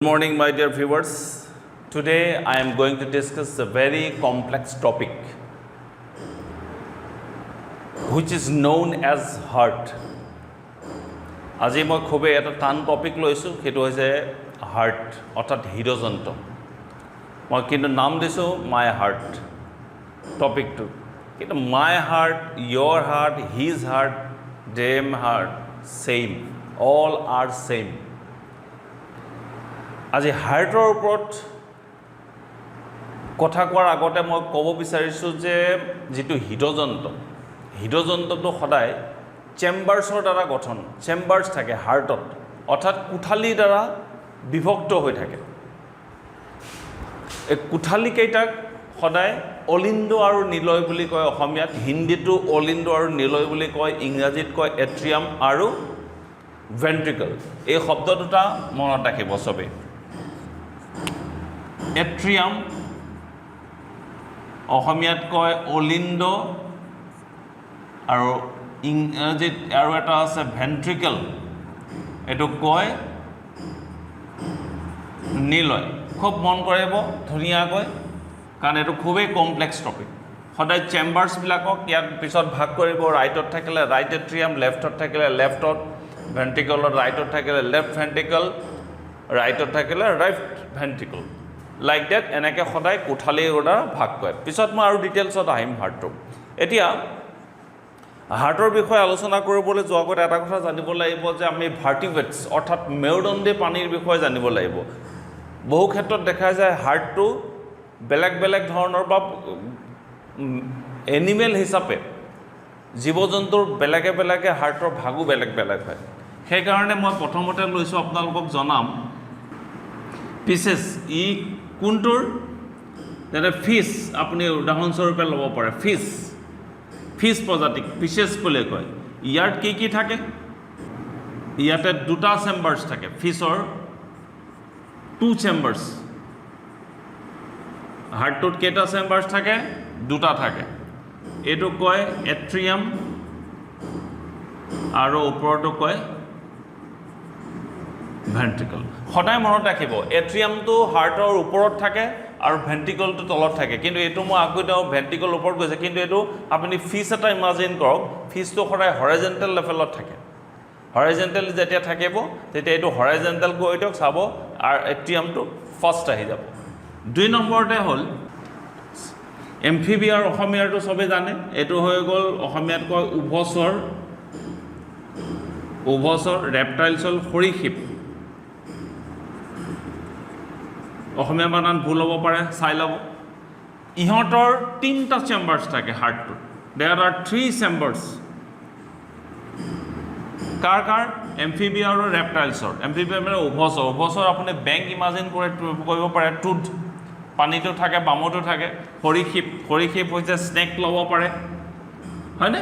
Good morning, my dear viewers. Today I am going to discuss a very complex topic which is known as heart. আজি মই খুবেই এটা টান topic লৈছোঁ, সেইটো হৈছে হাৰ্ট অৰ্থাৎ হৃদযন্ত্ৰ। মই কিন্তু নাম দিছোঁ মাই হাৰ্ট টপিকটো। কিন্তু my heart, your heart, his heart, them heart, same, all are same. আজি হাৰ্টৰ ওপৰত কথা কোৱাৰ আগতে মই ক'ব বিচাৰিছোঁ যে যিটো হৃদযন্ত্ৰটো সদায় চেম্বাৰ্ছৰ দ্বাৰা গঠন, চেম্বাৰ্ছ থাকে হাৰ্টত, অৰ্থাৎ কোঠালিৰ দ্বাৰা বিভক্ত হৈ থাকে। এই কোঠালিকেইটাক সদায় অলিন্দ আৰু নিলয় বুলি কয় অসমীয়াত, হিন্দীটো অলিন্দ আৰু নিলয় বুলি কয়, ইংৰাজীত কয় এট্ৰিয়াম আৰু ভেন্ট্ৰিকল। এই শব্দ দুটা মনত ৰাখিব চবেই। এট্ৰিয়াম অসমীয়াত কয় অলিন্দ আৰু ইংৰাজীত আৰু এটা আছে ভেন্ট্ৰিকল, এইটো কয় নিলয়। খুব মন কৰিব ধুনীয়াকৈ, কাৰণ এইটো খুবেই কমপ্লেক্স টপিক। সদায় চেম্বাৰ্ছবিলাকক ইয়াত পিছত ভাগ কৰিব, ৰাইটত থাকিলে ৰাইট এট্ৰিয়াম, লেফ্টত থাকিলে লেফ্টত ভেন্ট্ৰিকলত, ৰাইটত থাকিলে লেফ্ট ভেন্ট্ৰিকল, ৰাইটত থাকিলে ৰাইট ভেন্ট্ৰিকল, লাইক ডেট। এনেকৈ সদায় কোঠালিৰ দ্বাৰা ভাগ কৰে। পিছত মই আৰু ডিটেইলছত আহিম হাৰ্টটো। এতিয়া হাৰ্টৰ বিষয়ে আলোচনা কৰিবলৈ যোৱাৰ আগতে এটা কথা জানিব লাগিব যে আমি ভাৰ্টিব্ৰেটছ অৰ্থাৎ মেৰুদণ্ডী প্ৰাণীৰ বিষয়ে জানিব লাগিব। বহু ক্ষেত্ৰত দেখা যায় হাৰ্টটো বেলেগ বেলেগ ধৰণৰ বা এনিমেল হিচাপে জীৱ জন্তুৰ বেলেগে বেলেগে হাৰ্টৰ ভাগো বেলেগ বেলেগ হয়। সেইকাৰণে মই প্ৰথমতে লৈছোঁ আপোনালোকক জনাম পিচেছ, ই কোনটোৰ, যেনে ফিছ আপুনি উদাহৰণস্বৰূপে ল'ব পাৰে। ফিছ প্ৰজাতিক পিচেছ বুলি কয়। ইয়াত কি থাকে? ইয়াতে দুটা চেম্বাৰ্ছ থাকে। ফিছৰ 2 চেম্বাৰ্ছ। হাৰ্টটোত কেইটা চেম্বাৰ্ছ থাকে? দুটা থাকে। এইটো কয় এট্ৰিয়াম আৰু ওপৰতো কয় ভেন্ট্ৰিকল। সদায় মনত ৰাখিব, এট্ৰিয়ামটো হাৰ্টৰ ওপৰত থাকে আৰু ভেন্ট্ৰিকলটো তলত থাকে। কিন্তু এইটো মই আকৌ দিওঁ ভেন্ট্ৰিকল ওপৰত গৈছে, কিন্তু এইটো আপুনি ফিছ এটা ইমাজিন কৰক, ফিছটো সদায় হৰাইজেণ্টেল লেভেলত থাকে। হৰাইজেণ্টেল যেতিয়া থাকিব তেতিয়া এইটো হৰাইজেণ্টেল গৈ দিয়ক, চাব আৰু এট্ৰিয়ামটো ফাৰ্ষ্ট আহি যাব। 2 নম্বৰতে হ'ল এমফিবিয়াৰ, অসমীয়াৰটো চবেই জানে, এইটো হৈ গ'ল অসমীয়াত কয় উভচৰ, ৰেপটাইলছ হ'ল সৰীসৃপ। অসমীয়া বানান ভুল হ'ব পাৰে, চাই ল'ব। ইহঁতৰ 3টা চেম্বাৰ্ছ থাকে হাৰ্টটোত। There are 3 chambers. কাৰ এমফিবিয়া আৰু ৰেপটাইলছৰ। এমফিবিয়া মানে উভচৰ আপুনি বেংক ইমাজিন কৰিব পাৰে, টুথ পানীটো থাকে, বামতো থাকে। সৰীসৃপ হৈছে স্নেক ল'ব পাৰে, হয়নে?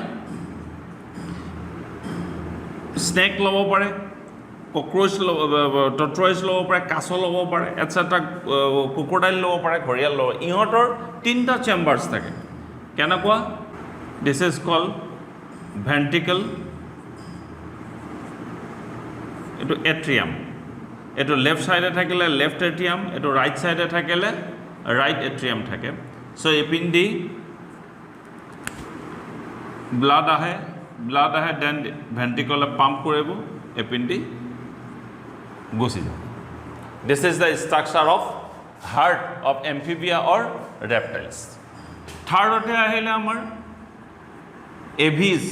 স্নেক ল'ব পাৰে, কক্ৰ'চ টৰ্ট'ইজ ল'ব পাৰে, কাছ ল'ব পাৰে, এটচেট্ৰা, ক্ৰক'ডাইল ল'ব পাৰে, ঘৰিয়াল ল'ব পাৰে। ইহঁতৰ 3টা চেম্বাৰ্ছ থাকে। কেনেকুৱা? দিছ ইজ কল ভেন্ট্ৰিকল, এইটো এট্ৰিয়াম। এইটো লেফ্ট ছাইডে থাকিলে লেফ্ট এট্ৰিয়াম, এইটো ৰাইট ছাইডে থাকিলে ৰাইট এট্ৰিয়াম থাকে। চ' এইপিনেদি ব্লাড আহে, দেন ভেন্ট্ৰিকলে পাম্প কৰিব, এইপিনেদি গুচি যাব। This is the structure of heart of amphibia or reptiles. থাৰ্ডতে আহিলে আমাৰ এভিজ,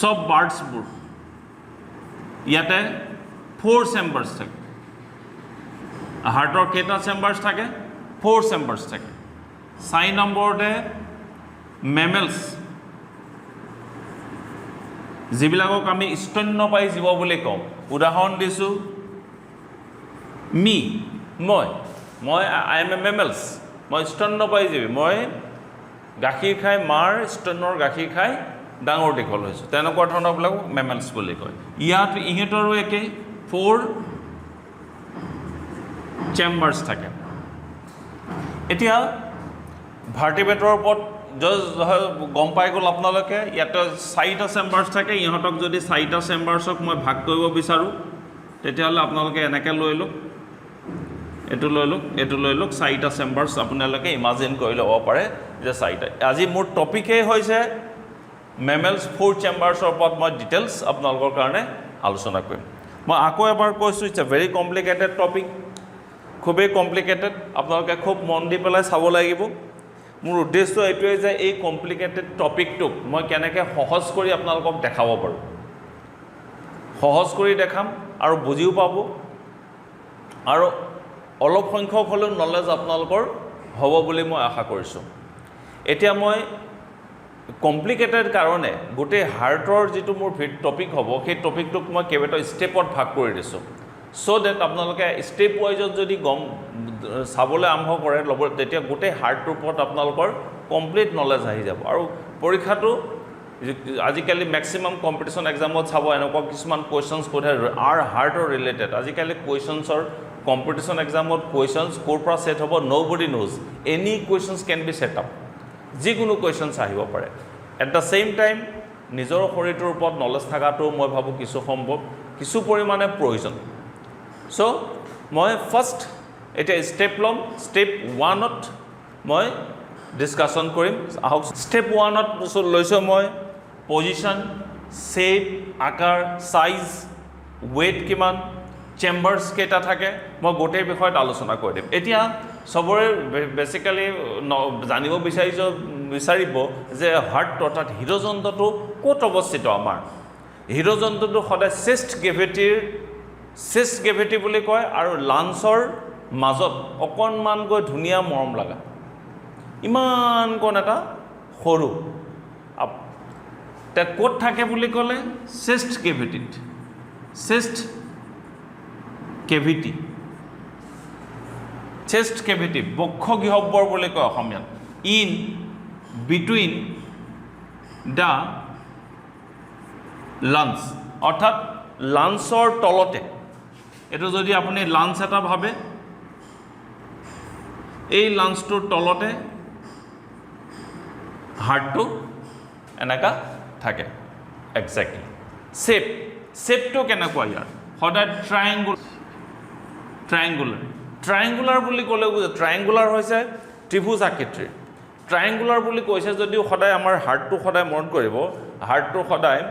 চব বাৰ্ডছবোৰ। ইয়াতে 4 চেম্বাৰ্ছ থাকে। হাৰ্টৰ কেইটা চেম্বাৰ্ছ থাকে? 4 চেম্বাৰ্ছ থাকে। 4 নম্বৰতে মেমেলছ, যিবিলাকক আমি স্তন্যপায়ী জীৱ বুলি কওঁ। উদাহৰণ দিছোঁ মই আই এম এ মেমেলছ, মই স্তন্যপায়ী জীৱী। মই গাখীৰ খাই, মাৰ স্তনৰ গাখীৰ খাই ডাঙৰ দীঘল হৈছোঁ। তেনেকুৱা ধৰণৰবিলাকক মেমেলছ বুলি কয়। ইহঁতৰো একেই 4 চেম্বাৰ্ছ থাকে। এতিয়া ভাৰ্টিব্ৰেটৰ ওপৰত গম পাই গ'ল আপোনালোকে, ইয়াতে 4টা চেম্বাৰ্ছ থাকে। ইহঁতক যদি 4টা চেম্বাৰ্ছক মই ভাগ কৰিব বিচাৰোঁ, তেতিয়াহ'লে আপোনালোকে এনেকৈ লৈ লওক, এইটো লৈ লওক 4টা চেম্বাৰ্ছ আপোনালোকে ইমাজিন কৰি ল'ব পাৰে যে 4টা। আজি মোৰ টপিকেই হৈছে মেমেলছ 4 চেম্বাৰ্ছৰ ওপৰত মই ডিটেইলছ আপোনালোকৰ কাৰণে আলোচনা কৰিম। মই আকৌ এবাৰ কৈছোঁ, it's a very complicated topic, খুবেই কমপ্লিকেটেড, আপোনালোকে খুব মন দি পেলাই চাব লাগিব। মোৰ উদ্দেশ্য এইটোৱে যে এই কমপ্লিকেটেড টপিকটোক মই কেনেকৈ সহজ কৰি আপোনালোকক দেখাব পাৰোঁ, সহজ কৰি দেখাম আৰু বুজিও পাব, আৰু অলপ সংখ্যক হ'লেও নলেজ আপোনালোকৰ হ'ব বুলি মই আশা কৰিছোঁ। এতিয়া মই কমপ্লিকেটেড কাৰণে গোটেই হাৰ্টৰ যিটো মোৰ টপিক হ'ব, সেই টপিকটোক মই কেইবাটাও ষ্টেপত ভাগ কৰি দিছোঁ, চ' ডেট আপোনালোকে ষ্টেপ ৱাইজত যদি চাবলৈ আৰম্ভ কৰে ল'ব, তেতিয়া গোটেই হাৰ্টটোৰ ওপৰত আপোনালোকৰ কমপ্লিট নলেজ আহি যাব। আৰু পৰীক্ষাটো আজিকালি মেক্সিমাম কম্পিটিশ্যন এক্সামত চাব, এনেকুৱা কিছুমান কুৱেশ্যনছ সোধে হাৰ্টৰ ৰিলেটেড। আজিকালি কুৱেশ্যনছৰ কম্পিটিশ্যন এক্সামত কুৱেশ্যনছ ক'ৰ পৰা ছেট হ'ব nobody knows, any questions can be set up, যিকোনো কুৱেশ্যনছ আহিব পাৰে। এট দ্য ছেইম টাইম নিজৰ শৰীৰটোৰ ওপৰত নলেজ থকাটো মই ভাবোঁ কিছু পৰিমাণে প্ৰয়োজন। চ' মই ফাৰ্ষ্ট এতিয়া ষ্টেপ ল'ম, ষ্টেপ 1ত মই ডিছকাশ্যন কৰিম। আহক ষ্টেপ 1ত লৈছোঁ মই পজিশ্যন, শ্বেপ, আকাৰ, চাইজ, ৱেইট কিমান, চেম্বাৰ্ছ কেইটা থাকে, মই গোটেই বিষয়ত আলোচনা কৰি দিম। এতিয়া চবৰে বেচিকেলি জানিব বিচাৰিব যে হাৰ্ট অৰ্থাৎ হৃদযন্ত্ৰটো ক'ত অৱস্থিত। আমাৰ হৃদযন্ত্ৰটো সদায় চেষ্ট কেভিটি বুলি কয়, আৰু লাঞ্চৰ মাজত অকণমানকৈ ধুনীয়া মৰম লগা ইমানকণ এটা সৰু, ক'ত থাকে বুলি ক'লে চেষ্ট কেভিটি বক্ষ গহ্বৰ বুলি কয় অসমীয়াত। ইন বিটুইন দ্য লাঞ্চ, অৰ্থাৎ লাঞ্চৰ তলতে। এইটো যদি আপুনি লাঞ্চ এটা ভাবে, এই লাঞ্চটোৰ তলতে হাৰ্টটো এনেকুৱা থাকে একজেক্টলি। শ্বেপটো কেনেকুৱা ইয়াৰ, সদায় ট্ৰায়েংগুলাৰ বুলি ক'লে ট্ৰায়েংগুলাৰ হৈছে ত্ৰিভুজ আকৃতিৰ। ট্ৰায়েংগুলাৰ বুলি কৈছে যদিও সদায় আমাৰ হাৰ্টটো সদায় মনত কৰিব, হাৰ্টটো সদায়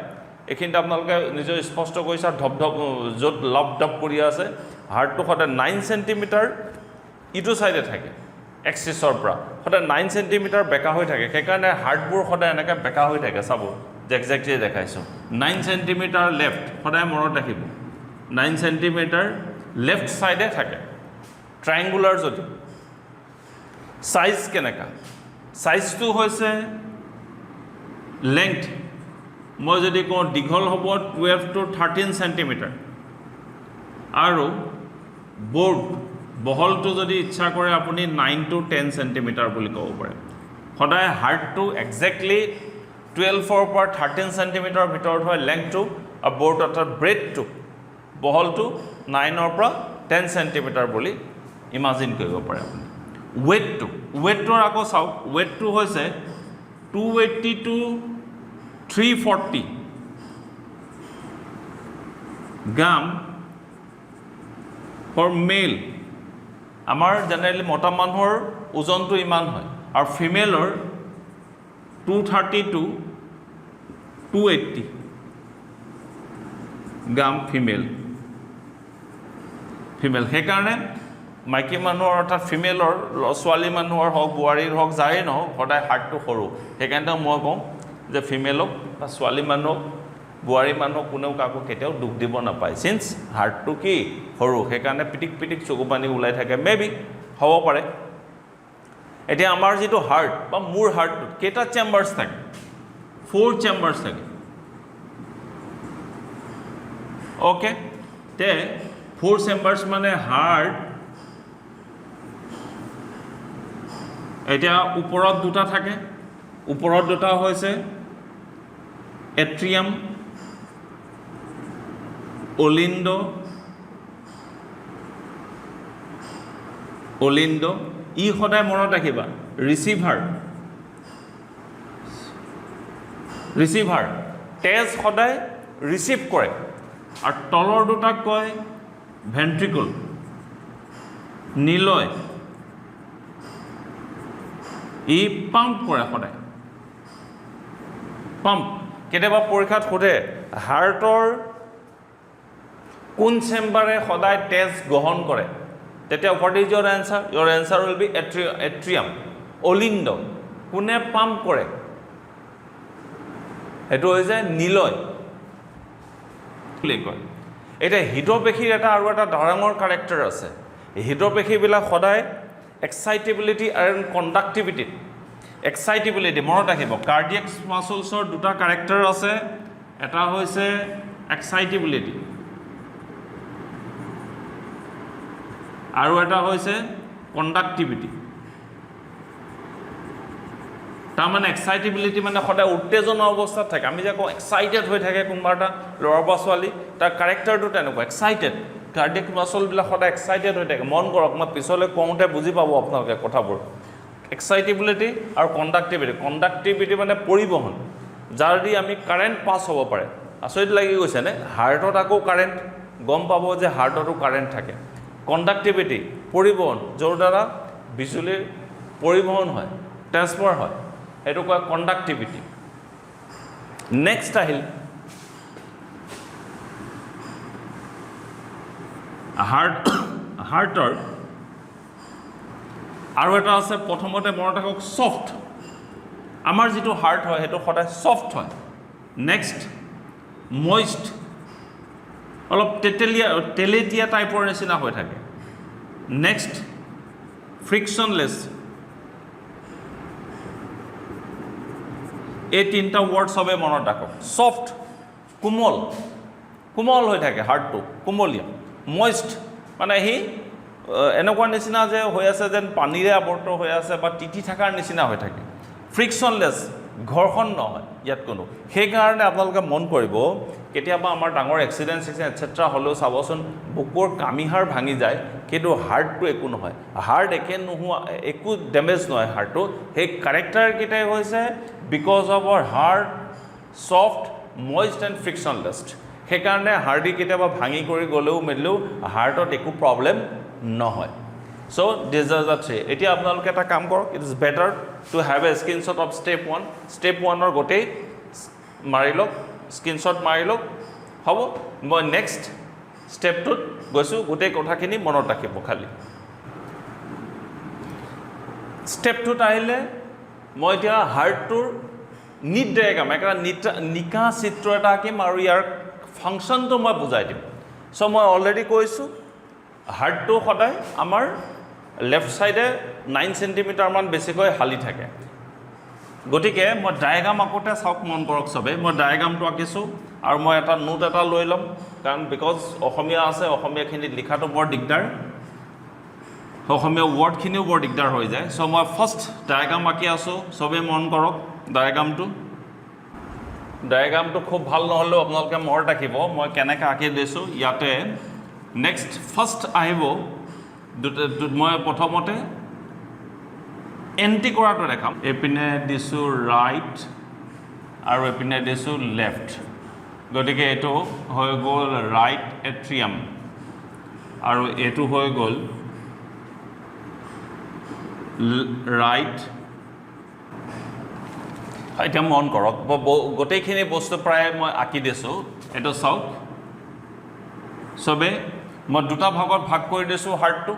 এইখিনিতে আপোনালোকে নিজৰ স্পষ্ট কৰিছে, য'ত লপ কৰি আছে, হাৰ্টটো সদায় 9 চেণ্টিমিটাৰ ইটো ছাইডে থাকে, এক্সিছৰ পৰা সদায় 9 চেণ্টিমিটাৰ বেকা হৈ থাকে। সেইকাৰণে হাৰ্টবোৰ সদায় এনেকৈ বেকা হৈ থাকে, চাব যে একজেক্টলি দেখাইছোঁ। 9 চেণ্টিমিটাৰ লেফ্ট, সদায় মনত ৰাখিব 9 চেণ্টিমিটাৰ লেফ্ট ছাইডে থাকে ট্ৰায়েংগুলাৰ। যদি চাইজ কেনেকুৱা, চাইজটো হৈছে লেংথ, মই যদি কওঁ দীঘল হ'ব 12 to 13 চেণ্টিমিটাৰ, আৰু বহলটো যদি ইচ্ছা কৰে আপুনি 9 to 10 চেণ্টিমিটাৰ বুলি ক'ব পাৰে। সদায় হাৰ্টটো একজেক্টলি 12ৰ পৰা 13 চেণ্টিমিটাৰৰ ভিতৰত হয় লেংথটো, আৰু বৰ্ড অৰ্থাৎ ব্ৰেডটো বহলটো 9ৰ পৰা 10 চেণ্টিমিটাৰ বুলি ইমাজিন কৰিব পাৰে আপুনি। ৱেটটোৰ আকৌ চাওক, ৱেটটো হৈছে 280 to 340 গ্ৰাম ফৰ মেল। আমাৰ জেনেৰেলি মতা মানুহৰ ওজনটো ইমান হয়, আৰু ফিমেলৰ 230 to 280 গ্ৰাম ফিমেল। সেইকাৰণে মাইকী মানুহৰ অৰ্থাৎ ফিমেলৰ ছোৱালী মানুহৰ হওক, বোৱাৰীৰ হওক, যাৰেই নহওক, সদায় হাৰ্টটো সৰু। সেইকাৰণে মই কওঁ যে ফিমেলক বা ছোৱালী মানুহক, বোৱাৰী মানুহক কোনেও কাকো কেতিয়াও দুখ দিব নাপায়, চিন্স হাৰ্টটো কি সৰু, সেইকাৰণে পিটিক চকু পানী ওলাই থাকে, মেবি হ'ব পাৰে। এতিয়া আমাৰ যিটো হাৰ্ট বা মোৰ হাৰ্টটোত কেইটা চেম্বাৰ্ছ থাকে, 4 চেম্বাৰ্ছ থাকে। অ'কে, 4 চেম্বাৰ্ছ মানে হাৰ্ট এতিয়া ওপৰত দুটা থাকে, ওপৰত দুটা হৈছে এট্ৰিয়াম, অলিণ্ড, ই সদায় মনত ৰাখিবা ৰিচিভাৰ, তেজ সদায় ৰিচিভ কৰে, আৰু তলৰ দুটাক কয় ভেন্ট্ৰিকল নিলয় ই পাম্প কৰে সদায় পাম্প কেতিয়াবা পৰীক্ষাত সোধে হাৰ্টৰ কোন চেম্বাৰে সদায় তেজ গ্ৰহণ কৰে তেতিয়া what is your answer will be atrium অলিন্দ কোনে পাম্প কৰে সেইটো হৈছে নিলয় বুলি কয় এতিয়া হৃদপেশীৰ এটা আৰু এটা ডাঙৰ কাৰেক্টাৰ আছে হৃদপেশীবিলাক সদায় এক্সাইটেবিলিটি এণ্ড কণ্ডাক্টিভিটি এক্সাইটেবিলিটি মনত ৰাখিব কাৰ্ডিয়েক মাছলছৰ দুটা কাৰেক্টাৰ আছে এটা হৈছে এক্সাইটেবিলিটি আৰু এটা হৈছে কণ্ডাক্টিভিটি তাৰমানে এক্সাইটেবিলিটি মানে সদায় উত্তেজনা অৱস্থাত থাকে আমি যে কওঁ এক্সাইটেড হৈ থাকে কোনোবা এটা ল'ৰা বা ছোৱালী তাৰ কাৰেক্টাৰটো তেনেকুৱা এক্সাইটেড কাৰ্ডিয়েক মাছলবিলাক সদায় এক্সাইটেড হৈ থাকে মন কৰক মই পিছলৈ কওঁতে বুজি পাব আপোনালোকে কথাবোৰ এক্সাইটেবিলিটি আৰু কণ্ডাক্টিভিটি মানে পৰিবহণ যাৰ দি আমি কাৰেণ্ট পাছ হ'ব পাৰে আচৰিত লাগি গৈছেনে হাৰ্টত আকৌ কাৰেণ্ট গম পাব যে হাৰ্টতো কাৰেণ্ট থাকে কণ্ডাক্টিভিটি পৰিবহণ য'ৰ দ্বাৰা বিজুলীৰ পৰিবহণ হয় ট্ৰেন্সফাৰ হয় সেইটো কয় কণ্ডাক্টিভিটি নেক্সট আহিল হাৰ্টৰ আৰু এটা আছে প্ৰথমতে মনত ৰাখক ছফ্ট আমাৰ যিটো হাৰ্ট হয় সেইটো সদায় ছফ্ট হয় নেক্সট মইষ্ট অলপ তেলেতীয়া টাইপৰ নিচিনা হৈ থাকে নেক্সট ফ্ৰিকশ্যনলেছ এই তিনিটা ৱৰ্ড চবে মনত ৰাখক ছফ্ট কোমল হৈ থাকে হাৰ্টটো কোমলীয়া মইষ্ট মানে সি এনেকুৱা নিচিনা যে হৈ আছে যেন পানীৰে আৱৰ্ত হৈ আছে বা তিতি থকাৰ নিচিনা হৈ থাকে ফ্ৰিকশ্যনলেছ ঘৰ্ষণ নহয় ইয়াত কোনো সেইকাৰণে আপোনালোকে মন কৰিব কেতিয়াবা আমাৰ ডাঙৰ এক্সিডেণ্ট এটচেট্ৰা হ'লেও চাবচোন বুকুৰ কামিহাৰ ভাঙি যায় কিন্তু হাৰ্টটো একো নহয় হাৰ্ট একো ডেমেজ নহয় হাৰ্টটো সেই কাৰেক্টাৰকেইটাই হৈছে because of our heart soft moist and frictionless সেইকাৰণে হাৰ্ডি কেতিয়াবা ভাঙি কৰি গ'লেও মেলিলেও হাৰ্টত একো প্ৰব্লেম নহয় so' these are the three এতিয়া আপোনালোকে এটা কাম কৰক it is better to have a screenshot of step 1 গোটেই মাৰি লওক স্ক্ৰীনশ্বট মাৰি লওক হ'ব মই নেক্সট ষ্টেপটোত গৈছোঁ গোটেই কথাখিনি মনত ৰাখিব খালি ষ্টেপটোত আহিলে মই এতিয়া হাৰ্টটোৰ নিট ডায়েগ্ৰাম এটা নিকা চিত্ৰ এটা আঁকিম আৰু ইয়াৰ ফাংচনটো মই বুজাই দিম চ' মই অলৰেডি কৈছোঁ হাৰ্টটো সদায় আমাৰ লেফ্ট ছাইডে 9 চেণ্টিমিটাৰমান বেছিকৈ হালি থাকে গতিকে মই ডায়েগ্ৰাম আঁকোতে চাওক মন কৰক চবেই মই ডায়েগ্ৰামটো আঁকিছোঁ আৰু মই এটা নোট এটা লৈ ল'ম কাৰণ বিকজ অসমীয়া আছে অসমীয়াখিনিত লিখাটো বৰ দিগদাৰ অসমীয়া ৱৰ্ডখিনিও বৰ দিগদাৰ হৈ যায় চ' মই ফাৰ্ষ্ট ডায়েগ্ৰাম আঁকি আছোঁ চবেই মন কৰক ডায়েগ্ৰামটো খুব ভাল নহ'লেও আপোনালোকে মনত ৰাখিব মই কেনেকৈ আঁকি দিছোঁ ইয়াতে নেক্সট ফাৰ্ষ্ট আহিব মই প্ৰথমতে এণ্টি কৰাটো দেখাম এইপিনে দিছোঁ ৰাইট আৰু এইপিনে দিছোঁ লেফ্ট গতিকে এইটো হৈ গ'ল ৰাইট এট্ৰিয়াম আৰু এইটো হৈ গ'ল ৰাইট এতিয়া মন কৰক গোটেইখিনি বস্তু প্ৰায় মই আঁকি দিছোঁ এইটো চাওক চবে মই দুটা ভাগত ভাগ কৰি দিছোঁ হাৰ্টটো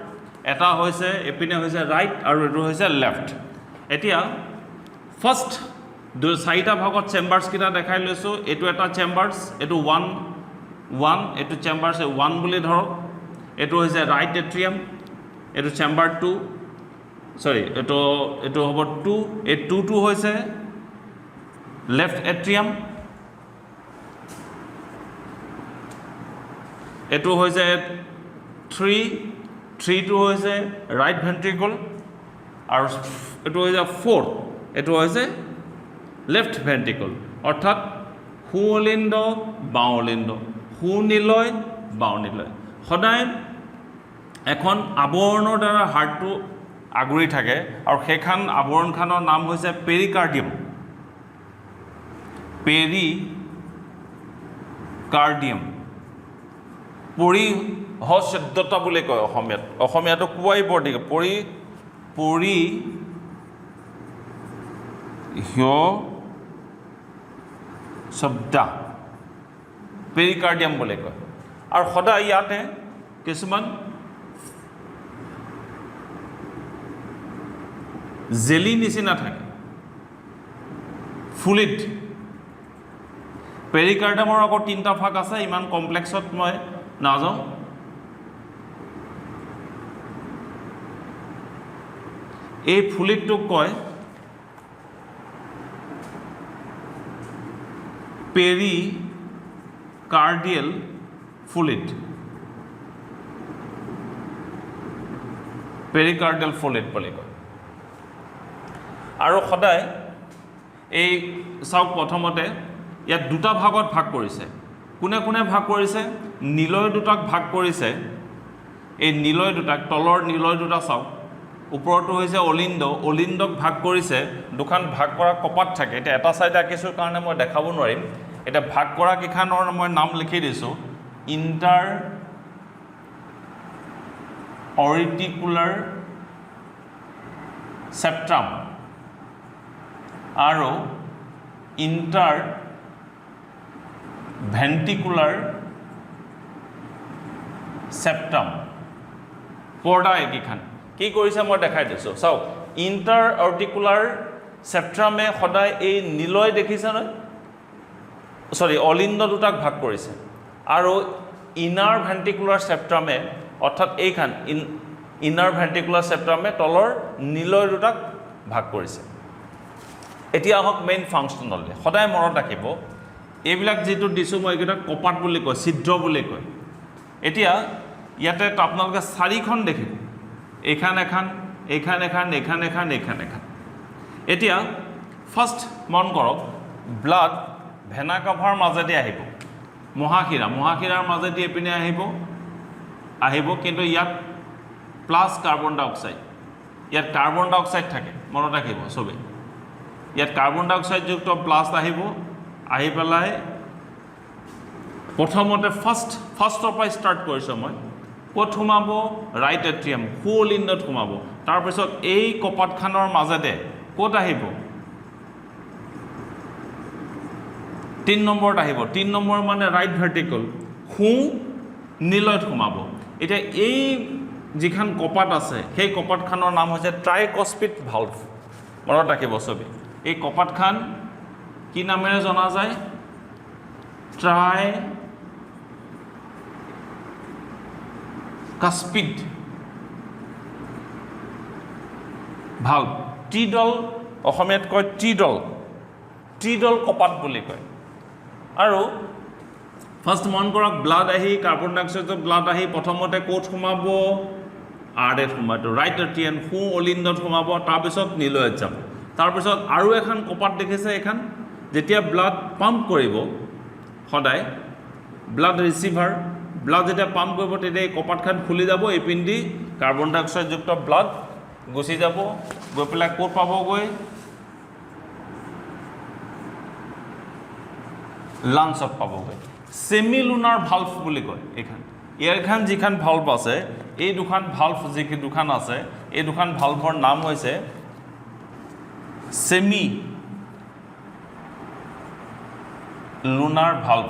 এটা হৈছে এইপিনে হৈছে ৰাইট আৰু এইটো হৈছে লেফ্ট এতিয়া ফাৰ্ষ্ট 4টা ভাগত চেম্বাৰ্ছকেইটা দেখাই লৈছোঁ এইটো এটা চেম্বাৰ্ছ এইটো 1 এইটো চেম্বাৰ্ছ 1 বুলি ধৰক এইটো হৈছে ৰাইট এট্ৰিয়াম এইটো চেম্বাৰ 2 সৰি এইটো হ'ব 2 এই 2টো হৈছে লেফ্ট এট্ৰিয়াম এইটো হৈছে 3টো হৈছে ৰাইট ভেন্ট্ৰিকল আৰু এইটো হৈছে 4 এইটো হৈছে লেফ্ট ভেন্ট্ৰিকল অৰ্থাৎ সোঁঅলিন্দ বাওঁঅলিন্দ সোঁনিলয় বাওঁনিলয় সদায় এখন আৱৰণৰ দ্বাৰা হাৰ্টটো আগুৰি থাকে আৰু সেইখন আৱৰণখনৰ নাম হৈছে পেৰিকাৰ্ডিয়াম সশব্দতা বুলি কয় অসমীয়াত অসমীয়াটো কোৱাই বৰ দিগদাৰ পৰি শব্দা পেৰিকাৰ্ডিয়াম বুলি কয় আৰু সদায় ইয়াতে কিছুমান জেলি নিচিনা থাকে ফুলিড পেৰিকাৰ্ডিয়ামৰ আকৌ 3টা ভাগ আছে ইমান কমপ্লেক্সত মই নাযাওঁ এই ফুলিডটোক কয় পেৰিকাৰ্ডিয়েল ফুলিড বুলি কয় আৰু সদায় এই চাওক প্ৰথমতে ইয়াত 2টা ভাগত ভাগ কৰিছে কোনে কোনে ভাগ কৰিছে নিলয় 2টাক ভাগ কৰিছে এই নিলয় 2টাক তলৰ নিলয় 2টা চাওক ওপৰটো হৈছে অলিন্দক ভাগ কৰিছে দুখন ভাগ কৰা কপাত থাকে এটা এটা সাইড আঁকিছোঁ কাৰণে মই দেখাব নোৱাৰিম এটা ভাগ কৰা কিখানৰ মই নাম লিখি দিছোঁ ইন্টাৰ অৰিটিকুলাৰ সেপ্টাম আৰু ইন্টাৰ ভেন্টিকুলাৰ সেপ্টাম পৰ্দা একিখান কি কৰিছে মই দেখাই দিছোঁ চাওক ইন্টাৰ অৰ্টিকুলাৰ সেপ্টামে সদায় এই নিলয় দেখিছে নহয় সৰি অলিন্দ 2টাক ভাগ কৰিছে আৰু ইনাৰ ভেন্টিকুলাৰ সেপ্টামে অৰ্থাৎ এইখান ইনাৰ ভেন্টিকুলাৰ সেপ্টামে তলৰ নিলয় 2টাক ভাগ কৰিছে এতিয়া আহক মেইন ফাংচনলৈ সদায় মনত ৰাখিব এইবিলাক যেটো দিছোঁ মই এটা কপাট বুলি কয় ছিদ্ৰ বুলি কয় এতিয়া ইয়াতে আপোনালোকে 4খন দেখিব এইখান এখন এতিয়া ফাৰ্স্ট মন কৰক ব্লাড ভেনা কাভাৰ মাজেদি আহিব মহাশিৰাৰ মাজেদি এপিনে আহিব কিন্তু ইয়াত প্লাছ কাৰ্বন ডাই অক্সাইড ইয়াত কাৰ্বন ডাই অক্সাইড থাকে মনত ৰাখিব সবে ইয়াত কাৰ্বন ডাই অক্সাইড যুক্ত প্লাছ আহি পেলাই প্ৰথমতে ফাৰ্ষ্টৰ পৰা ষ্টাৰ্ট কৰিছোঁ মই ক'ত সোমাব ৰাইট এট্ৰিয়াম সোলিন্দত সোমাব তাৰপিছত এই কপাটখানৰ মাজেদি ক'ত আহিব 3 নম্বৰত আহিব 3 নম্বৰ মানে ৰাইট ভাৰ্টিকল নিলয়ত সোমাব এতিয়া এই যিখন কপাট আছে সেই কপাটখানৰ নাম হৈছে ট্ৰাইকস্পিড ভালভ মনত ৰাখিব সবে এই কপাটখান কি নামেৰে জনা যায় ট্ৰাইকাস্পিড ভালভ ত্ৰিদল অসমীয়াত কয় ত্ৰিদল কপাট বুলি কয় আৰু ফাৰ্স্ট মন কৰক ব্লাড আহি কাৰ্বন ডাই অক্সাইডৰ ব্লাড আহি প্ৰথমতে ক'ত সোমাব আৰ্ডেত সোমাব ৰাইট এট্ৰিয়াম অলিন্দত সোমাব তাৰপিছত নিলয়ত যাব তাৰপিছত আৰু এখন কপাট দেখিছে এখন যেতিয়া ব্লাড পাম্প কৰিব সদায় ব্লাড ৰিচিভাৰ ব্লাড যেতিয়া পাম্প কৰিব তেতিয়া এই কপাটখন খুলি যাব এই পিন্ধি কাৰ্বন ডাই অক্সাইড যুক্ত ব্লাড গুচি যাব গৈ পেলাই ক'ত পাবগৈ লাংছত পাবগৈ সেমিলুনাৰ ভালভ বুলি কয় এইখান যিখান ভালভ আছে এই দুখান ভালভ যি দুখান আছে এই দুখান ভালভৰ নাম হৈছে সেমি লুনাৰ ভালভ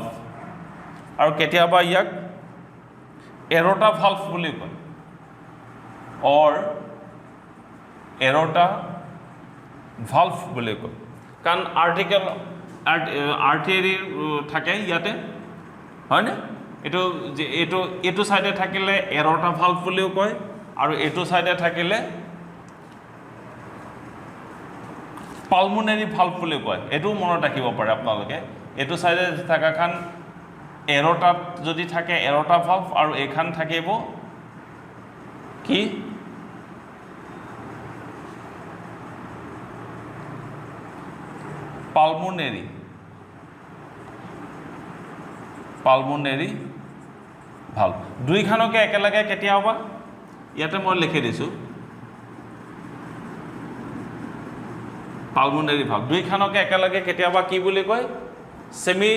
আৰু কেতিয়াবা ইয়াক এৰটা ভালভ বুলি কয় এৰটা ভালভ বুলি কয় কাৰণ আৰ্টেৰি থাকে ইয়াতে হয়নে এইটো সাইডে থাকিলে এৰটা ভালভ বুলিও কয় আৰু এইটো সাইডে থাকিলে পালমোনাৰী ভালভ বুলি কয় এইটোও মনত ৰাখিব পাৰে আপোনালোকে এইটো সাইডে থাকাখান এৰটাত যদি থাকে এৰটা ভালভ আৰু এইখান থাকিব কি পালমোনাৰী ভালভ দুইখানকে একেলগে কেতিয়াবা ইয়াতে মই লিখি দিছোঁ পালমোনাৰী ভালভ দুইখানকে একেলগে কেতিয়াবা কি বুলি কয় সেমি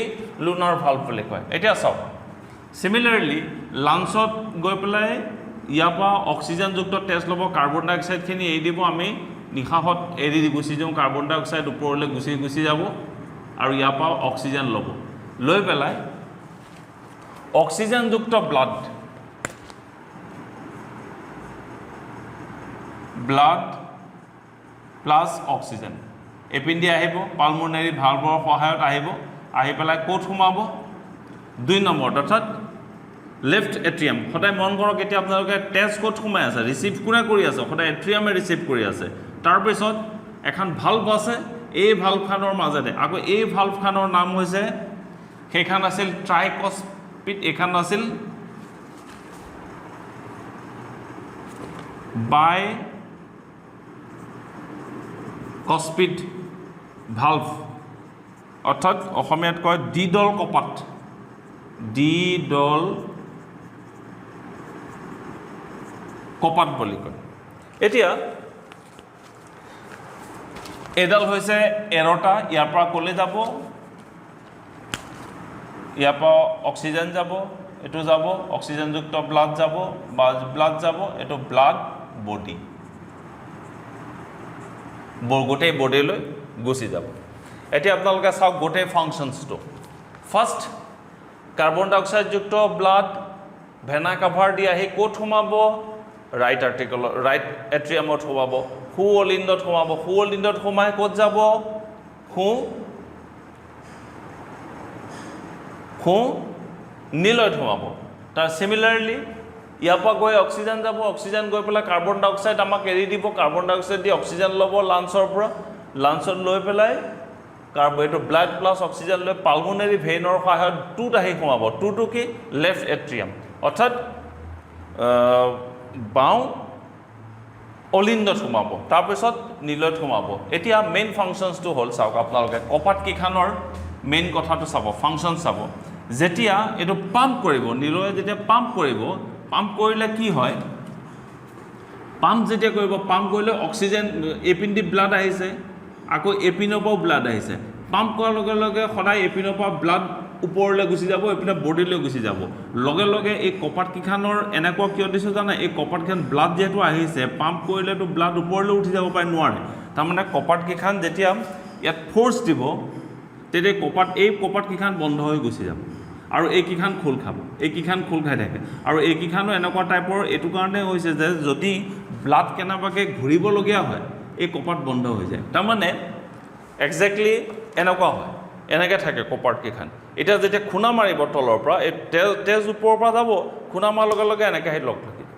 লুনাৰ ভালভ বুলি কয় এতিয়া চাওক Similarly, লাঞ্চত গৈ পেলাই ইয়াৰ পৰা অক্সিজেনযুক্ত তেজ ল'ব, কাৰ্বন ডাই অক্সাইডখিনি এৰি দিব, আমি নিশাহত এৰি দি গুচি যাওঁ, কাৰ্বন ডাই অক্সাইড ওপৰলৈ গুচি যাব আৰু ইয়াৰ পৰা অক্সিজেন ল'ব, লৈ পেলাই অক্সিজেনযুক্ত ব্লাড প্লাছ অক্সিজেন এপিনেদি আহিব, পালমোনাৰী ভালভৰ সহায়ত আহিব, আহি পেলাই ক'ত সোমাব 2 নম্বৰত, অৰ্থাৎ লেফ্ট এট্ৰিয়াম। সদায় মন কৰক, এতিয়া আপোনালোকে তেজ ক'ত সোমাই আছে, ৰিচিভ কোনে কৰি আছে, সদায় এট্ৰিয়ামে ৰিচিভ কৰি আছে। তাৰপিছত এখন ভাল্ভ আছে, এই ভাল্ভখনৰ মাজতে আকৌ এই ভাল্ভখনৰ নাম হৈছে, সেইখন আছিল ট্ৰাইকস্পিড, এইখন আছিল বাইকস্পিড ভাল্ভ, অৰ্থাৎ অসমীয়াত কয় দ্বিদল কপাট, দ্বিদল কপাট বুলি কয়। এতিয়া এডাল হৈছে এৰটা, ইয়াৰ পৰা ক'লে যাব, ইয়াৰ পৰা অক্সিজেন যাব, এইটো যাব অক্সিজেনযুক্ত ব্লাড যাব বা ব্লাড যাব, এইটো ব্লাড বডি, গোটেই বডিলৈ গুচি যাব। এতিয়া আপোনালোকে চাওক গোটেই ফাংচনছটো। ফাৰ্ষ্ট, কাৰ্বন ডাই অক্সাইডযুক্ত ব্লাড ভেনা কাভাৰ দি আহি ক'ত সোমাব, ৰাইট এট্ৰিয়ামত সোমাব, সোঁৱলিণ্ডত সোমাব, সোঁৱলিণ্ডত সোমাই ক'ত যাব, সোঁনীলত সোমাব। তাৰ চিমিলাৰলি ইয়াৰ পৰা গৈ অক্সিজেন যাব, অক্সিজেন গৈ পেলাই কাৰ্বন ডাই অক্সাইড আমাক এৰি দিব, কাৰ্বন ডাই অক্সাইড দি অক্সিজেন ল'ব লাঞ্চৰ পৰা, লাঞ্চত লৈ পেলাই এইটো ব্লাড প্লাছ অক্সিজেন লৈ পালমোনাৰী ভেইনৰ সহায়ত 2ত আহি সোমাব। 2টো কি, লেফ্ট এট্ৰিয়াম, অৰ্থাৎ বাওঁ অলিণ্ডত সোমাব, তাৰপিছত নীলত সোমাব। এতিয়া মেইন ফাংচনছটো হ'ল, চাওক আপোনালোকে কপাটকেইখনৰ মেইন কথাটো চাব, ফাংচন চাব। যেতিয়া এইটো পাম্প কৰিব, নীলয়ে যেতিয়া পাম্প কৰিব, পাম্প কৰিলে কি হয়, পাম্প যেতিয়া কৰিব, পাম্প কৰিলে অক্সিজেন এপিনেদি ব্লাড আহিছে, আকৌ এপিনৰ পৰাও ব্লাড আহিছে। পাম্প কৰাৰ লগে লগে সদায় এপিনৰ পৰা ব্লাড ওপৰলৈ গুচি যাব, এইপিনে বডিলৈ গুচি যাব। লগে লগে এই কপাটকেইখনৰ এনেকুৱা কিয় দিছোঁ জানে, এই কপাটকেইখন ব্লাড যিহেতু আহিছে, পাম্প কৰিলেতো ব্লাড ওপৰলৈ উঠি যাব পাৰে, নোৱাৰে। তাৰমানে কপাটকেইখন যেতিয়া ইয়াত ফ'ৰ্চ দিব, তেতিয়া এই কপাটকেইখন বন্ধ হৈ গুচি যাব আৰু এইকেইখন খোল খাব, এইকেইখন খোল খাই থাকে। আৰু এইকেইখনো এনেকুৱা টাইপৰ, এইটো কাৰণে হৈছে যে যদি ব্লাড কেনেবাকৈ ঘূৰিবলগীয়া হয়, এই কপাট বন্ধ হৈ যায়। তাৰমানে একজেক্টলি এনেকুৱা হয়, এনেকৈ থাকে কপাটকেইখন। এতিয়া যেতিয়া খুনা মাৰিব তলৰ পৰা, এই তেজ ওপৰৰ পৰা যাব, খুনা মাৰাৰ লগে লগে এনেকৈ আহি লগ লাগি যাব,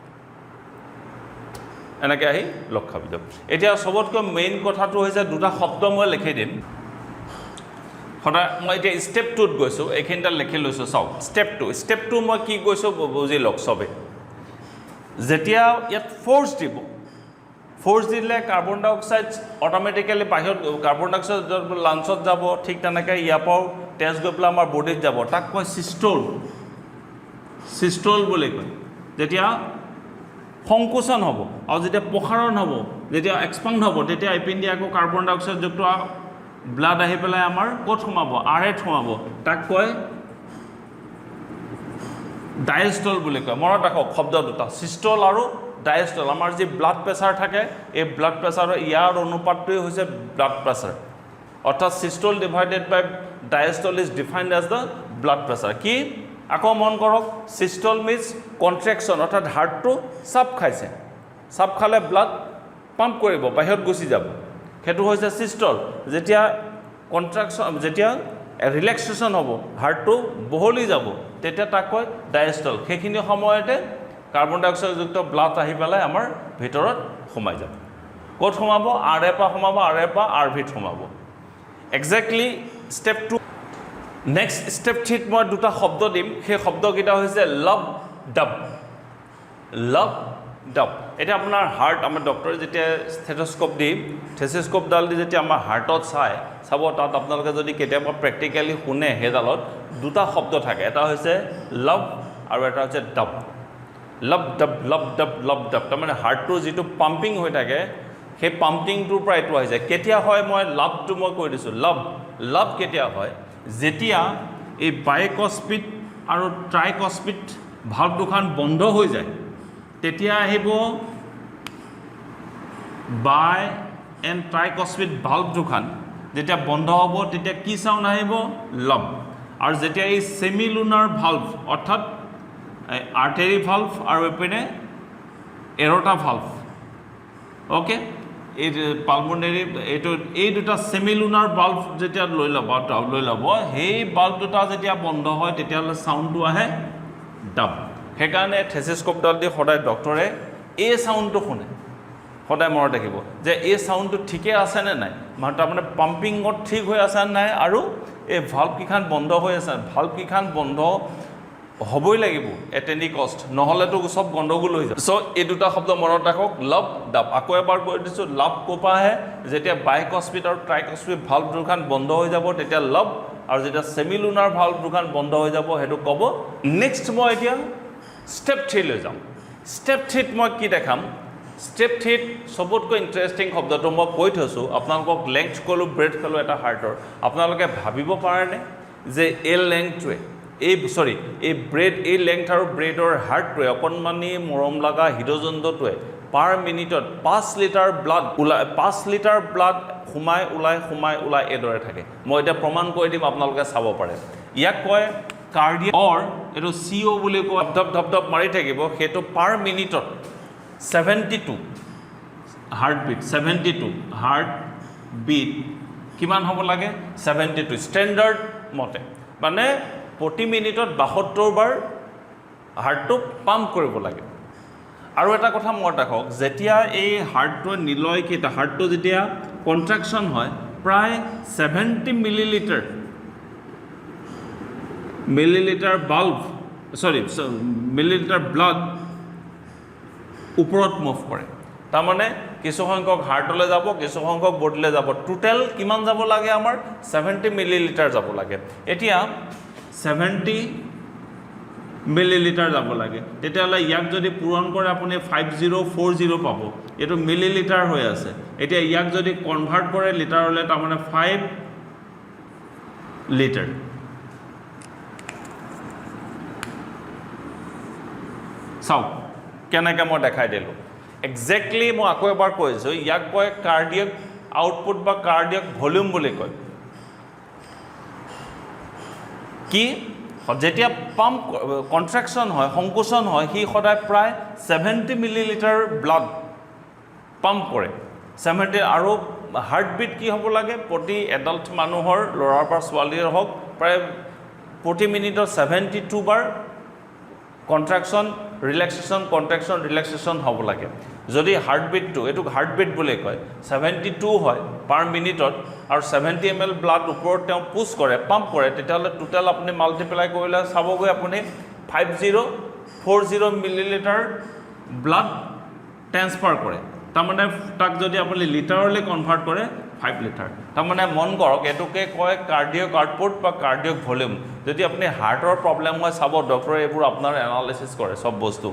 এনেকৈ আহি লগ খাবি যাব। এতিয়া চবতকৈ মেইন কথাটো হৈছে, 2টা শব্দ মই লিখি দিম সদায়। মই এতিয়া ষ্টেপ 2ত গৈছোঁ, এইখিনিতে লিখি লৈছোঁ, চাওক ষ্টেপ 2 মই কি গৈছোঁ বুজি লওক চবেই। যেতিয়া ইয়াত ফ'ৰ্চ দিব, ফ'ৰ্চ দিলে কাৰ্বন ডাই অক্সাইড অট'মেটিকেলি বাহিৰত, কাৰ্বন ডাই অক্সাইড লাঞ্চত যাব, ঠিক তেনেকৈ ইয়াৰ পৰাও তেজ গৈ পেলাই আমাৰ বডিত যাব, তাক কয় চিষ্টল বুলি কয়। যেতিয়া সংকোচন হ'ব আৰু যেতিয়া প্ৰসাৰণ হ'ব, যেতিয়া এক্সপাণ্ড হ'ব, তেতিয়া এপিনেদি আকৌ কাৰ্বন ডাই অক্সাইডযুক্ত ব্লাড আহি পেলাই আমাৰ ক'ত সোমাব, আৰএত সোমাব, তাক কয় ডায়েষ্টল বুলি কয়। মনত ৰাখক শব্দ দুটা, চিষ্টল আৰু ডায়েষ্টল। আমাৰ যি ব্লাড প্ৰেছাৰ থাকে, এই ব্লাড প্ৰেছাৰৰ ইয়াৰ অনুপাতটোৱেই হৈছে ব্লাড প্ৰেছাৰ, অৰ্থাৎ systole divided by diastole is defined as the blood pressure. কি, আকৌ মন কৰক, চিষ্টল মিনছ কণ্ট্ৰেকশ্যন, অৰ্থাৎ হাৰ্টটো চাপ খাইছে, চাপ খালে ব্লাড পাম্প কৰিব, বাহিৰত গুচি যাব, সেইটো হৈছে চিষ্টল। যেতিয়া কণ্ট্ৰেকশ্যন, যেতিয়া ৰিলেক্সেশ্যন হ'ব, হাৰ্টটো বহলি যাব, তেতিয়া তাক কয় ডায়েষ্টল। সেইখিনি সময়তে কাৰ্বন ডাই অক্সাইডযুক্ত ব্লাড আহি পেলাই আমাৰ ভিতৰত সোমাই যাব। ক'ত সোমাব, আৰএ পৰা সোমাব, আৰএ পৰা আৰভিত সোমাব। Exactly step 2। নেক্সট ষ্টেপ 3ত মই 2টা শব্দ দিম, সেই শব্দকেইটা হৈছে লভ ডাব। এতিয়া আপোনাৰ হাৰ্ট, আমাৰ ডক্টৰে যেতিয়া ষ্টেথস্কোপডাল দি যেতিয়া আমাৰ হাৰ্টত চাব, তাত আপোনালোকে যদি কেতিয়াবা প্ৰেক্টিকেলি শুনে, সেইডালত 2টা শব্দ থাকে, এটা হৈছে লভ আৰু এটা হৈছে ডাব। লভ ডাব, তাৰমানে হাৰ্টটোৰ যিটো পাম্পিং হৈ থাকে, সেই পাম্পিংটোৰ পৰা এইটো আহিছে। কেতিয়া হয়, মই লাভটো মই কৈ দিছোঁ। লাভ কেতিয়া হয়, যেতিয়া এই বাইকস্পিড আৰু ট্ৰাইকস্পিড ভাল্ভ দুখন বন্ধ হৈ যায় তেতিয়া আহিব বাই এণ্ড ট্ৰাইকস্পিড ভাল্ভ দুখন যেতিয়া বন্ধ হ'ব তেতিয়া কি চাউণ্ড আহিব লব আৰু যেতিয়া এই সেমিলুনাৰ ভাল্ভ অৰ্থাৎ আৰ্টাৰী ভাল্ভ আৰু এপিনে এৰটা ভাল্ভ ওকে এই পালমোনাৰী এইটো এই দুটা সেমিলুনাৰ ভাল্ভ যেতিয়া লৈ ল'ব সেই ভাল্ভ দুটা যেতিয়া বন্ধ হয় তেতিয়াহ'লে চাউণ্ডটো আহে ডাব সেইকাৰণে থেচিস্কোপডাল দি সদায় ডক্টৰে এই চাউণ্ডটো শুনে সদায় মনত ৰাখিব যে এই চাউণ্ডটো ঠিকে আছে নে নাই মানে তাৰমানে পাম্পিঙত ঠিক হৈ আছে নে নাই আৰু এই ভাল্ভকেইখন বন্ধ হৈ আছে ভাল্ভকেইখন বন্ধ হ'বই লাগিব এট এনি কষ্ট নহ'লেতো চব গণ্ডগোল হৈ যাব চ' এই দুটা শব্দ মনত ৰাখক লব ডাব আকৌ এবাৰ কৈ দিছোঁ লব ক'পা আহে যেতিয়া বাইকস্পিড আৰু ট্ৰাইকস্পিড ভাল্ভ দুখন বন্ধ হৈ যাব তেতিয়া লব আৰু যেতিয়া সেমিলুনাৰ ভাল্ভ দুখন বন্ধ হৈ যাব সেইটো ক'ব নেক্সট মই এতিয়া ষ্টেপ 3 লৈ যাম ষ্টেপ 3 মই কি দেখাম ষ্টেপ 3 সবতকৈ ইণ্টাৰেষ্টিং শব্দটো মই কৈ থৈছোঁ আপোনালোকক লেংথ ক'লোঁ ব্ৰেড ক'লোঁ এটা হাৰ্টৰ আপোনালোকে ভাবিব পাৰেনে যে এই লেংথটোৱে এই ব্ৰেড এই লেংথ আৰু ব্ৰেডৰ হাৰ্টটোৱে অকণমানি মৰম লগা হৃদযন্ত্ৰটোৱে পাৰ মিনিটত 5 লিটাৰ ব্লাড ওলাই 5 লিটাৰ ব্লাড সোমাই ওলাই এইদৰে থাকে মই এতিয়া প্ৰমাণ কৰি দিম আপোনালোকে চাব পাৰে ইয়াক কয় কাৰ্ডিয়াক অৰ এইটো CO বুলি কয় ধপ মাৰি থাকিব সেইটো পাৰ মিনিটত 72 হাৰ্টবিট 72 হাৰ্টবিট কিমান হ'ব লাগে 72 ষ্টেণ্ডাৰ্ড মতে মানে প্ৰতি মিনিটত 72 বাৰ হাৰ্টটো পাম্প কৰিব লাগে আৰু এটা কথা মনত ৰাখক যেতিয়া এই হাৰ্টটো নিলয় কেইটা হাৰ্টটো যেতিয়া কন্ট্ৰাকশ্যন হয় প্ৰায় 70 মিলিলিটাৰ ব্লাড ওপৰত মুভ কৰে তাৰমানে কিছু সংখ্যক হাৰ্টলৈ যাব কিছু সংখ্যক বডিলৈ যাব টোটেল কিমান যাব লাগে আমাৰ 70 মিলিলিটাৰ যাব লাগে এতিয়া 70 মিলিলিটাৰ যাব লাগে তেতিয়াহ'লে ইয়াক যদি পূৰণ কৰে আপুনি 5040 পাব এইটো মিলিলিটাৰ হৈ আছে এতিয়া ইয়াক যদি কনভাৰ্ট কৰে লিটাৰলৈ তাৰমানে 5 লিটাৰ চাওক কেনেকৈ মই দেখাই দিলোঁ একজেক্টলি মই আকৌ এবাৰ কৈছোঁ ইয়াক কয় কাৰ্ডিয়াক আউটপুট বা কাৰ্ডিয়াক ভলিউম বুলি কয় কি যেতিয়া পাম্প কন্ট্ৰাকশ্যন হয় সংকোচন হয় সি সদায় প্ৰায় 70 মিলিলিটাৰ ব্লাড পাম্প কৰে 70 আৰু হাৰ্টবিট কি হ'ব লাগে প্ৰতি এডাল্ট মানুহৰ ল'ৰাৰ পৰা ছোৱালীৰ হওক প্ৰায় প্ৰতি মিনিটত 72 বাৰ কন্ট্ৰাকশ্যন ৰিলেক্সেশ্যন হ'ব লাগে যদি হাৰ্টবিটটো এইটোক হাৰ্টবিট বুলি কয় 72 হয় পাৰ মিনিটত আৰু 70 ml ব্লাড ওপৰত তেওঁ পুছ কৰে পাম্প কৰে তেতিয়াহ'লে টোটেল আপুনি মাল্টিপ্লাই কৰিলে চাবগৈ আপুনি 5040 মিলিলিটাৰ ব্লাড ট্ৰান্সফাৰ কৰে তাৰমানে তাক যদি আপুনি লিটাৰলৈ কনভাৰ্ট কৰে 5 লিটাৰ তাৰমানে মন কৰক এইটোকে কয় কাৰ্ডিয়াক আউটপুট বা কাৰ্ডিয়াক ভলিউম যদি আপুনি হাৰ্টৰ প্ৰব্লেম হয় চাব ডক্টৰে এইবোৰ আপোনাৰ এনালাইচিছ কৰে সব বস্তু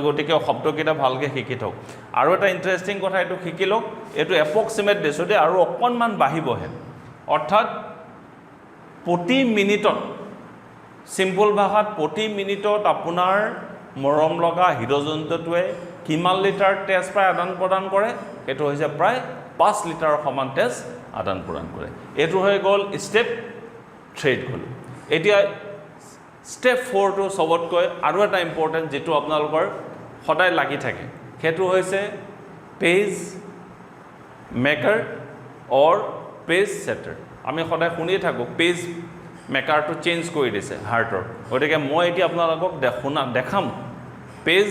গতিকে শব্দকেইটা ভালকৈ শিকি থওক আৰু এটা ইণ্টাৰেষ্টিং কথা এইটো শিকি লওক এইটো এপ্ৰক্সিমেট দিছোঁ দেই আৰু অকণমান বাঢ়িবহে অৰ্থাৎ প্ৰতি মিনিটত চিম্পল ভাষাত প্ৰতি মিনিটত আপোনাৰ মৰম লগা হৃদযন্ত্ৰটোৱে কিমান লিটাৰ তেজ প্ৰায় আদান প্ৰদান কৰে সেইটো হৈছে প্ৰায় 5 লিটাৰৰ সমান তেজ আদান প্ৰদান কৰে এইটো হৈ গ'ল ষ্টেপ 3 গ'ল এতিয়া ষ্টেপ 4 টো সবতকৈ আৰু এটা ইম্পৰ্টেণ্ট যেটো আপোনালোকৰ সদায় লাগি থাকে সেইটো হৈছে পেজ মেকাৰ অৰ পেজ সেটাৰ আমি সদায় শুনিয়ে থাকোঁ পেজ মেকাৰটো চেঞ্জ কৰি দিছে হাৰ্টৰ গতিকে মই এতিয়া আপোনালোকক দেখাম পেজ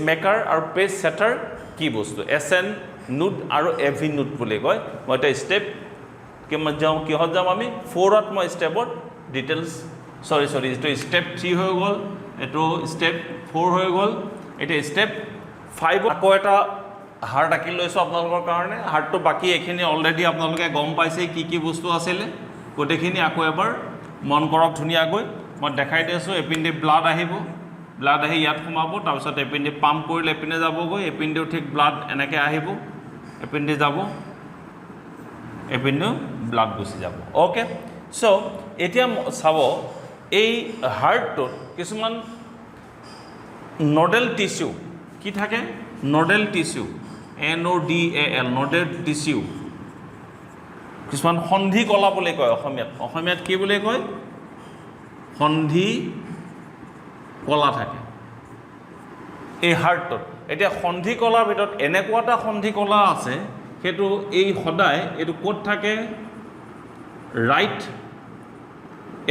মেকাৰ আৰু পেজ সেটাৰ কি বস্তু SN নোড আৰু AV নোড বুলি কয় মই এটা ষ্টেপ কিমান যাওঁ কিহত যাম আমি 4ত মই ষ্টেপত ডিটেইলছ সৰি এইটো ষ্টেপ 3 হৈ গ'ল এইটো ষ্টেপ 4 হৈ গ'ল এটা ষ্টেপ 5 আকৌ এটা হাৰ্ট আঁকি লৈছোঁ আপোনালোকৰ কাৰণে হাৰ্টটো বাকী এইখিনি অলৰেডি আপোনালোকে গম পাইছে কি বস্তু আছিলে গোটেইখিনি আকৌ এবাৰ মন কৰক ধুনীয়াকৈ মই দেখাই দিছোঁ এপিনে ব্লাড আহিব ব্লাড আহি ইয়াত সোমাব তাৰপিছত এপিনে পাম্প কৰিলে এপিনে যাবগৈ এপিনেও ঠিক ব্লাড এনেকৈ আহিব এপিনে যাব এপিনেও ব্লাড গুচি যাব ওকে চ' এতিয়া চাব এই হাৰ্টটোত কিছুমান নডেল টিস্যু কি থাকে nodal tissue NODAL nodal tissue কিছুমান সন্ধি কলা বুলি কয় অসমীয়াত কি বুলি কয় সন্ধি কলা থাকে এই হাৰ্টটোত এতিয়া সন্ধি কলাৰ ভিতৰত এনেকুৱা এটা সন্ধি কলা আছে সেইটো এই সদায় এইটো ক'ত থাকে ৰাইট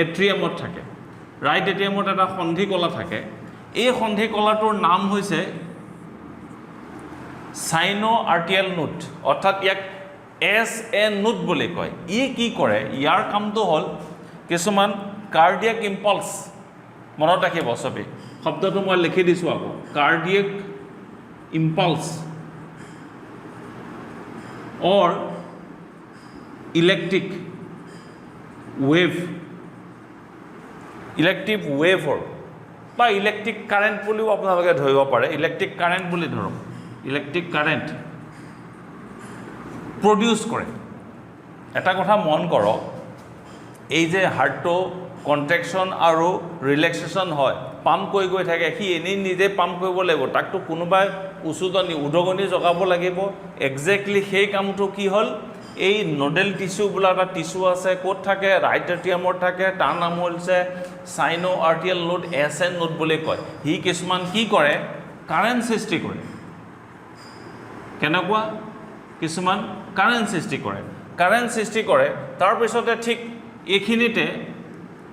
এট্ৰিয়ামত থাকে ৰাইট এট্ৰিয়ামত এটা সন্ধি কলা থাকে এই সন্ধি কলাটোৰ নাম হৈছে সাইনো-আৰ্টিয়েল নোড অৰ্থাৎ ইয়াক SA নোড বুলি কয় ই কি কৰে ইয়াৰ কামটো হ'ল কিছুমান কাৰ্ডিয়াক ইম্পালছ মনত ৰাখিব সবে শব্দটো মই লিখি দিছোঁ আকৌ কাৰ্ডিয়াক ইম্পালছ or electric wave বা ইলেক্ট্ৰিক কাৰেণ্ট বুলিও আপোনালোকে ধৰিব পাৰে ইলেক্ট্ৰিক কাৰেণ্ট বুলি ধৰক ইলেক্ট্ৰিক কাৰেণ্ট প্ৰডিউচ কৰে এটা কথা মন কৰক এই যে হাৰ্টটো কন্ট্ৰেকশ্যন আৰু ৰিলেক্সেশ্যন হয় পাম্প কৰি গৈ থাকে সি এনেই নিজে পাম্প কৰিব লাগিব তাকতো কোনোবাই উদগনি জগাব লাগিব এক্সেক্টলি সেই কামটো কি হ'ল এই নডেল টিস্যু বোলা এটা টিস্যু আছে ক'ত থাকে ৰাইট এট্ৰিয়ামত থাকে তাৰ নাম হৈছে সাইনো-আৰ্টিয়েল নোড SA নোড বুলি কয় সি কিছুমান কি কৰে কাৰেণ্ট সৃষ্টি কৰে কেনেকুৱা কিছুমান কাৰেণ্ট সৃষ্টি কৰে তাৰপিছতে ঠিক এইখিনিতে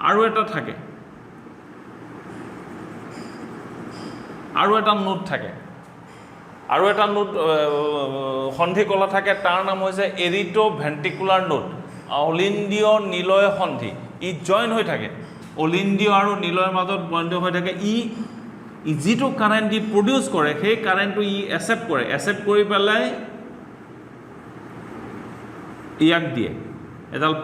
আৰু এটা থাকে আৰু এটা নোড থাকে আৰু এটা নোড সন্ধি কলা থাকে তাৰ নাম হৈছে এৰিথ্ৰোভেন্ট্ৰিকুলাৰ নোড অলিন্দিয় নিলয় সন্ধি ই জইন হৈ থাকে অলিন্দিয় আৰু নিলয়ৰ মাজত বন্ধ হৈ থাকে ই যিটো কাৰেণ্ট ই প্ৰডিউচ কৰে সেই কাৰেণ্টটো ই এক্সেপ্ট কৰি পেলাই ইয়াক দিয়ে এডাল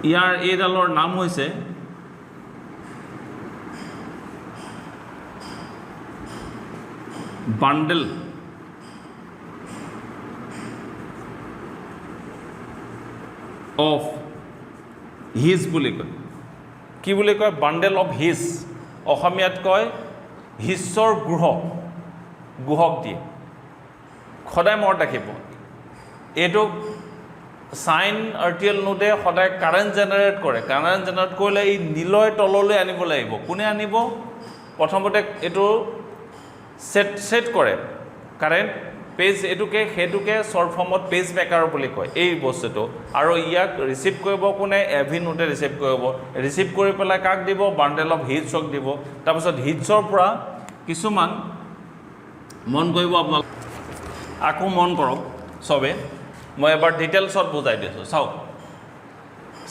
ইয়াৰ এইডালৰ নাম হৈছে বান্ডেল অফ হিজ বুলি কয় কি বুলি কয় বান্ডেল অফ হিজ অসমীয়াত কয় হিছৰ গুহক দিয়ে সদায় মনত ৰাখিব এইটো সাইন-আৰ্টিয়েল নোডে সদায় কাৰেণ্ট জেনেৰেট কৰিলে এই নিলয় তললৈ আনিব লাগিব কোনে আনিব প্ৰথমতে এইটো সেট কৰে কাৰেণ্ট পেজ সেইটোকে শ্বৰ্ট ফৰ্মত পেজ মেকাৰ বুলি কয় এই বস্তুটো আৰু ইয়াক ৰিচিভ কৰিব কোনে AV নোডে ৰিচিভ কৰি পেলাই কাক দিব বান্ডেল অফ হিটছক দিব তাৰপিছত হিটছৰ পৰা কিছুমান মন কৰিব আপোনালোক আকৌ মন কৰক সবে মই এবাৰ ডিটেইলছত বুজাই দিছোঁ চাওক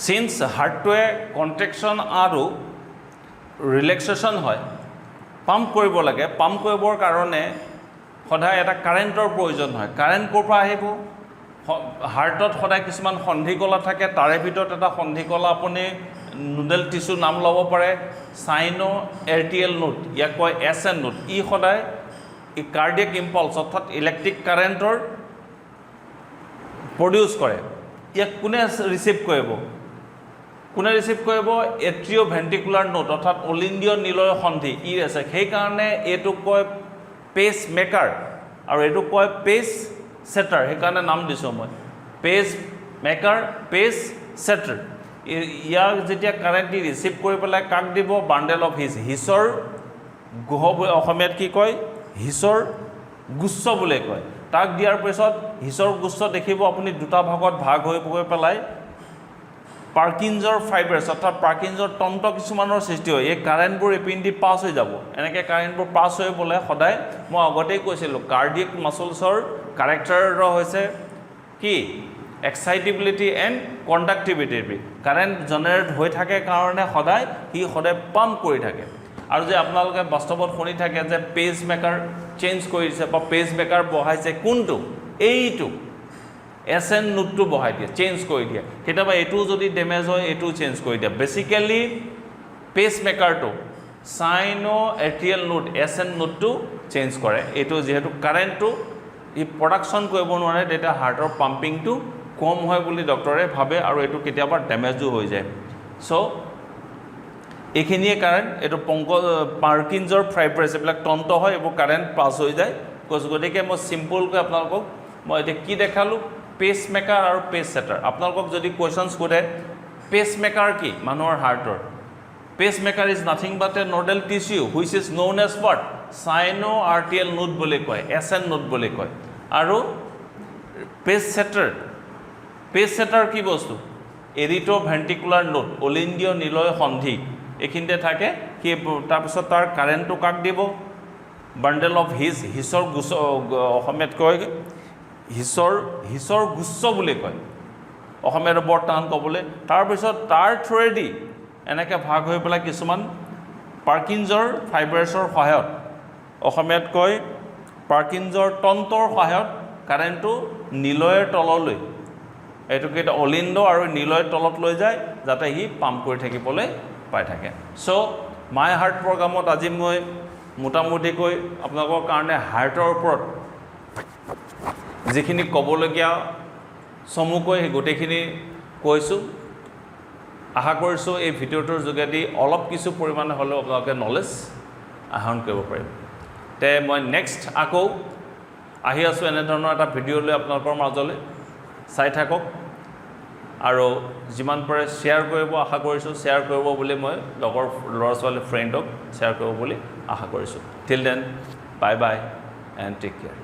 সিন্স হাৰ্টটোৱে কন্ট্ৰেকশ্যন আৰু ৰিলেক্সেশ্যন হয় পাম্প কৰিব লাগে পাম্প কৰিবৰ কাৰণে সদায় এটা কাৰেণ্টৰ প্ৰয়োজন হয় কাৰেণ্ট ক'ৰ পৰা আহিব হাৰ্টত সদায় কিছুমান সন্ধিকলা থাকে তাৰে ভিতৰত এটা সন্ধিকলা আপুনি নোডেল টিস্যু নাম ল'ব পাৰে সাইনো-আৰ্টিয়েল নোড ইয়াক কয় SA নোড ই সদায় ই কাৰ্ডিয়াক ইম্পালছ অৰ্থাৎ ইলেক্ট্ৰিক কাৰেণ্টৰ প্ৰডিউচ কৰে ইয়াক কোনে ৰিচিভ কৰিব এট্ৰিঅ'ভেন্ট্ৰিকুলাৰ নোড অৰ্থাৎ অলিন্দিয় নিলয় সন্ধি ই আছে সেইকাৰণে এইটোক কয় পেজ মেকাৰ আৰু এইটোক কয় পেজ সেটাৰ সেইকাৰণে নাম দিছোঁ মই পেজ মেকাৰ পেজ সেটাৰ ইয়াক যেতিয়া কাৰেণ্ট ৰিচিভ কৰি পেলাই কাক দিব বান্ডেল অফ হিছৰ গুহ অসমীয়াত কি কয় হিছৰ গুচ্ছ বুলি কয় তাক দিয়াৰ পিছত হিছৰ গুচ্ছ দেখিব আপুনি দুটা ভাগত ভাগ হৈ গৈ পেলাই পাৰ্কিনছৰ ফাইবাৰ্ছ অৰ্থাৎ পাৰ্কিনছৰ তন্ত্ৰ কিছুমানৰ সৃষ্টি হয় এই কাৰেণ্টবোৰ এপিনেদি পাছ হৈ যাব এনেকৈ কাৰেণ্টবোৰ পাছ হৈ গ'লে সদায় মই আগতেই কৈছিলোঁ কাৰ্ডিয়েক মাছলছৰ কাৰেক্টাৰ হৈছে কি excitability and conductivity current generate হৈ থাকে কাৰণে সদায় পাম্প কৰি থাকে আৰু যে আপোনালোকে বাস্তৱত শুনি থাকে যে পেজ মেকাৰ চেঞ্জ কৰিছে বা পেজ মেকাৰ বহাইছে কোনটো এইটো SA নোডটো বহাই দিয়ে চেঞ্জ কৰি দিয়ে কেতিয়াবা এইটো যদি ডেমেজ হয় এইটো চেঞ্জ কৰি দিয়ে বেসিক্যালি পেজ মেকাৰটো সাইনো-আৰ্টিয়েল নোড SA নোডটো চেঞ্জ কৰে এইটো যেহেতু কাৰেণ্টটো ই প্ৰডাকশ্যন কৰিব নোৱাৰে তেতিয়া হাৰ্টৰ পাম্পিংটো কম হয় বুলি ডক্টৰে ভাবে আৰু এইটো কেতিয়াবা ডেমেজো হৈ যায় সো এইখিনিয়ে কাৰেণ্ট, এইটো পাৰ্কিনছৰ ফাইব্ৰাছ এইবিলাক তন্ত্ৰ হয়, এইবোৰ কাৰেণ্ট পাছ হৈ যায়। গতিকে মই চিম্পলকৈ আপোনালোকক মই এতিয়া কি দেখালোঁ, পেচ মেকাৰ আৰু পেচ ছেটাৰ। আপোনালোকক যদি কুৱেশ্যনছ সোধে পেচ মেকাৰ কি মানুহৰ হাৰ্টৰ, pace maker is nothing but a nodal tissue which is known as what sino atrial node বুলি কয়, SN নোট বুলি কয়। আৰু পেচ ছেটাৰ কি বস্তু, এৰিটো ভেণ্টিকুলাৰ নোট, অলিন্দিয় নিলয় সন্ধি এইখিনিতে থাকে। সি তাৰপিছত তাৰ কাৰেণ্টটো কাক দিব, বাণ্ডেল অফ হিছৰ গুচ্ছ, অসমীয়াত কয় হিছৰ গুচ্ছ বুলি কয়, অসমীয়াটো বৰ টান ক'বলৈ। তাৰপিছত তাৰ থ্ৰুৱেদি এনেকৈ ভাগ হৈ পেলাই কিছুমান পাৰ্কিনছৰ ফাইব্ৰাছৰ সহায়ত, অসমীয়াত কয় পাৰ্কিনছৰ তন্ত্ৰৰ সহায়ত কাৰেণ্টটো নিলয়ৰ তললৈ, এইটোকে অলিন্দ আৰু নিলয়ৰ তলত লৈ যায় যাতে সি পাম্প কৰি থাকিবলৈ পাই থাকে। চ' মাই হাৰ্ট প্ৰগ্ৰামত আজি মই মোটামুটিকৈ আপোনালোকৰ কাৰণে হাৰ্টৰ ওপৰত যিখিনি ক'বলগীয়া চমুকৈ সেই গোটেইখিনি কৈছোঁ। আশা কৰিছোঁ এই ভিডিঅ'টোৰ যোগেদি অলপ কিছু পৰিমাণে হ'লেও আপোনালোকে নলেজ আহৰণ কৰিব পাৰিব। তে মই নেক্সট আকৌ আহি আছোঁ এনেধৰণৰ এটা ভিডিঅ' লৈ আপোনালোকৰ মাজলৈ, চাই থাকক আৰু যিমান পাৰে শ্বেয়াৰ কৰিব আশা কৰিছোঁ। শ্বেয়াৰ কৰিব বুলি মই লগৰ ল'ৰা ছোৱালী ফ্ৰেণ্ডক শ্বেয়াৰ কৰিব বুলি আশা কৰিছোঁ। Till then bye bye and take care.